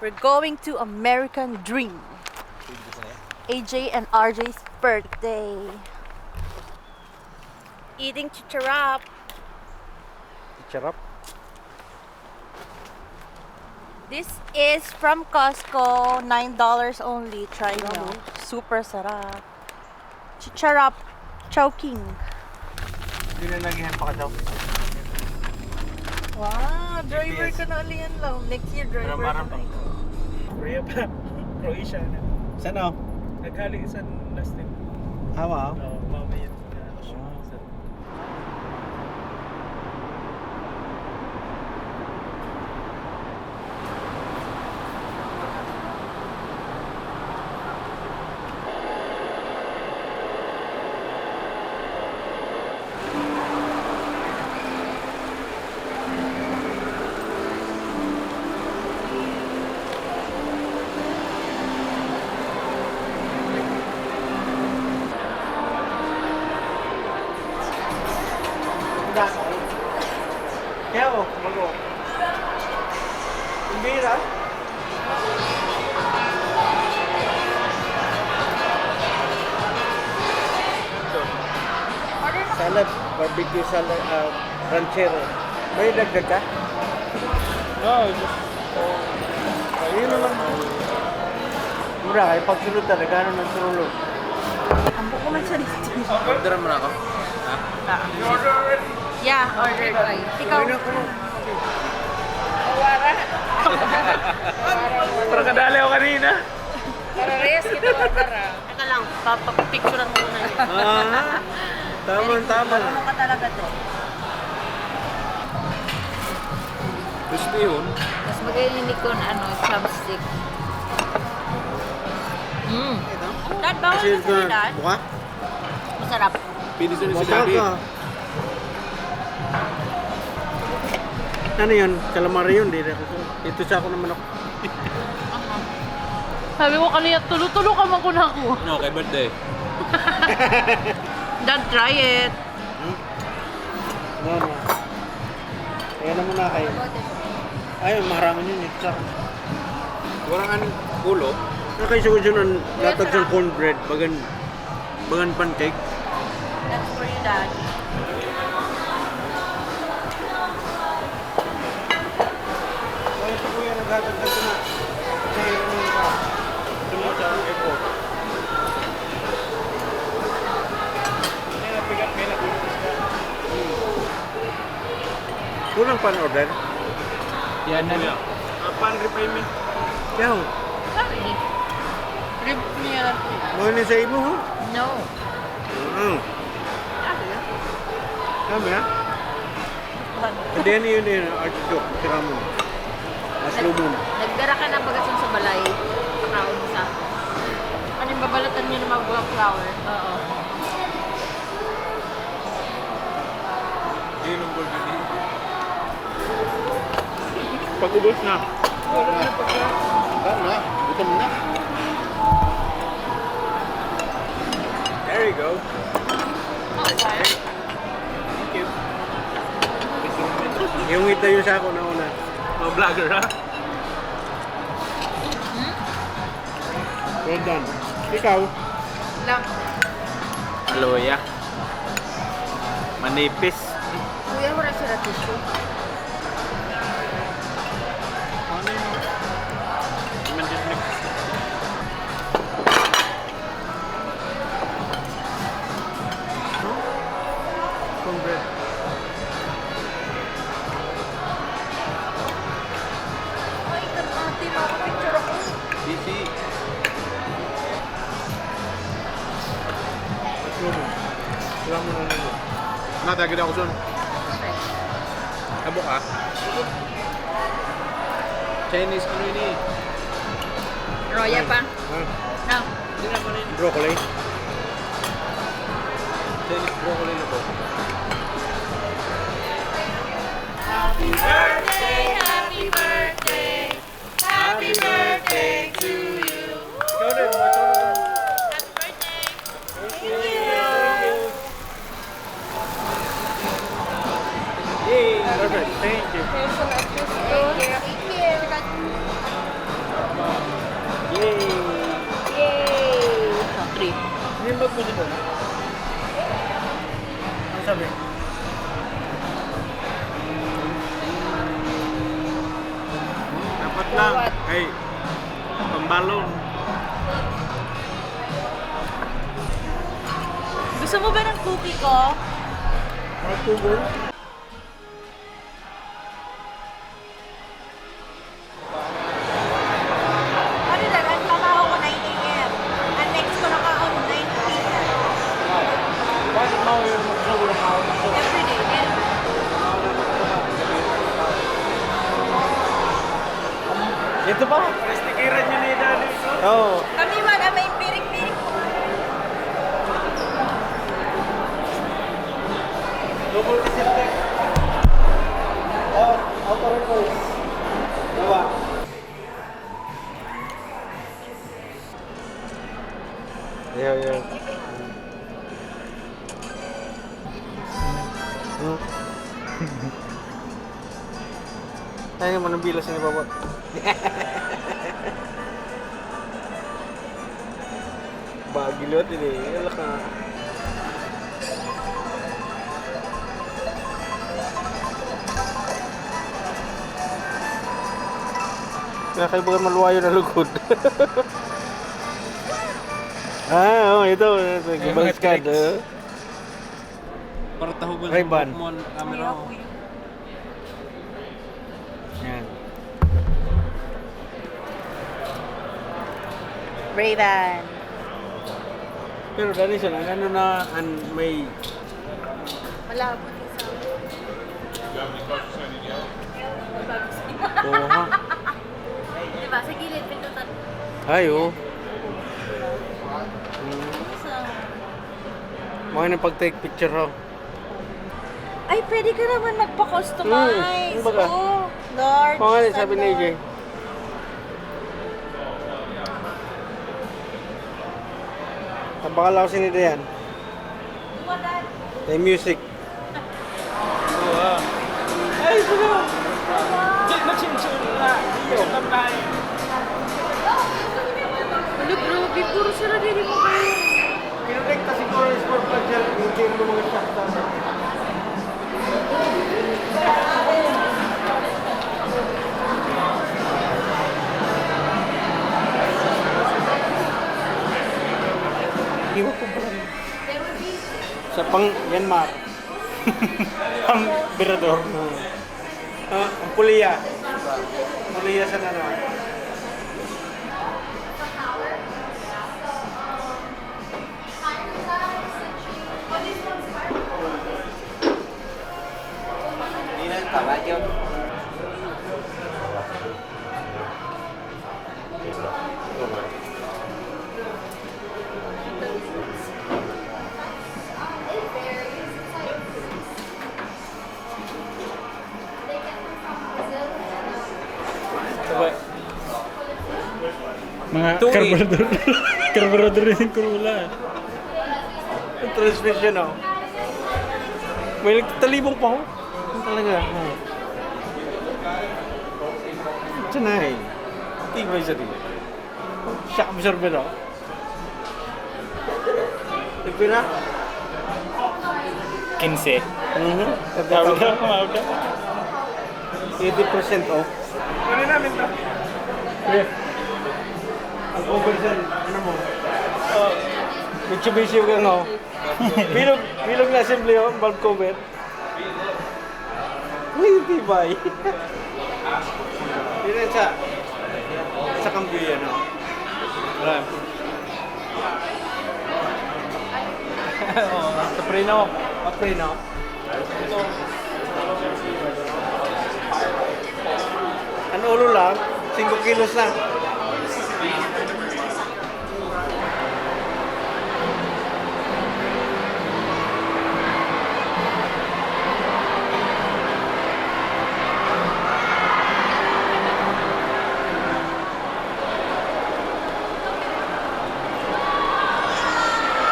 We're going to American Dream. AJ and RJ's birthday. Eating chicharap. Charap. This is from Costco. $9 only. Try nyo. Super sarap. Chicharap chowking. Hindi na nagihan pa ka daw. Wow, driver ka na aliyan lang. Next year, driver ka na. Korea pa. Croatia na. Saan o? Naghali sa last time. Hawa o? Mamaya. Kaya o, mag-o. Kumbira? Salad, barbecue salad, ranchero. May dagdag ka? Ayun naman. Mura, ay pagsunod talaga, ano ng sulog. Ambo ko man siya dito. Order mo na ako. Yeah, order tayo. Ikaw. Para kadali ako kanina. Para reyes kita order ah. Teka lang, papapicturean mo muna yun. Tama. Ano ka talaga to? Gusto yun. Mas magaling ko na chopstick. Dad, bawal ka sa nilad? Buka? Masarap. Pinis na si Gabi. Ano yun? Calamari yun. Dito sa ako naman ako. Sabi ko kanina, tulo-tulo ka man ko na ako. No, kay birthday. Dad, try it. No. Kaya na muna kayo. Ay, maharangan yun. Ito sa akin. Warangan ulo. Nakay siya ko dyan ang latag sa cornbread. Bagan pancake. That's for you, Dad. Ay, ito kuya naghatag ka na. Kasi ano ka. Sunod sa airport. Kulang pan order? Yan na. Pan repayment. Yaw. Sorry. Rib niya lang. Mga ni sa imo ho? No. Sabi ha? Hindi yan yun artichoke. Tira mo. Maslumon. Nagdara ka na bagasyon sa balay. Pakaon mo sa. Ano yung babalatan niyo ng mga buwang flour? Oo. Yun ang burger niya. Pag-ubos na. Na, gutom na. There you go. Okay. Thank you. Yung ito yung sa ako na una. Mga vlogger ha? Well done. Ikaw? Lang. Aloya. Manipis. Kuya, wala sila tissue. Ano yun? Manipis. Cornbread. Ay, ate, makapicture ako. Busy. Maslumon. Tira mo na lang. Natagid ako son. Abo ka? Chinese ano yun eh? Roya pa. No. Hindi naman yun. Broccoli. Chinese broccoli na po. Happy birthday, happy birthday. Happy birthday to you. Ikaw din, ikaw din. Happy birthday. Thank you. Yay! Perfect. Thank you. Thank you. ko si Dona. Ano sabi? Dapat lang. What? Ay, pambalong. Gusto mo ba ng cookie ko? Mga tubol. Ano na, ang trabaho ko 9 a.m. Ang next ko naka-on 9 p.m. Bakit mo yung magsugo ng ako? Every day, meron. Ito pa? Stikiran niya ni Daddy. Oo. Kami man, may pirik-pirik. Double disinfect. Oh, outer pulse. Diba? Yeah. Tayo naman ang bilas ni Baba. Bagilot ini. Wala ka. Kaya kaibagan maluwayo na lugod. Ito. Gibang skad. Para tahugan Ray-Ban. Pokemon camera. Yan. Ray-Ban. Pero dali siya lang, ano na may Malabo din sa Oo ha. Diba? Sa gilid, pindutan. Ay, oh. Mga na pag-take picture raw. Ay, pwede ka naman magpa-customize. Ano ba ka? Oh, Lord. Mga nga sabi ni AJ. Tabakal ako sinida yan. May music. Ay, sila! Ano, grabe. Puro sila din mo kayo. Kinonekta siguro yung sport plug dyan. Hindi mo mga shock. Iwan ko ba? Sa pang Myanmar. Ang birador. Ang puliya. Puliya sa nanon. Mga karburador. Karburador rin yung kurula. Ang transmission, oh. May nagtatalibong pa, oh. Ano talaga? Oh. Sanay. Tingnan siya dito. Shock absorber, oh. Nagpira? 15. Tawag na. Kumawag na. 80% off. Ano namin to? Yeah. Ang cover dyan, ano mo? Mitsubishi yung ano. Bilog na assembly, oh. Bulb cover. Uy, tibay. Yun yan sa kambyo yan, oh. Wala. Sa preno. Paprino. Ano ulo lang? 5 kilos lang.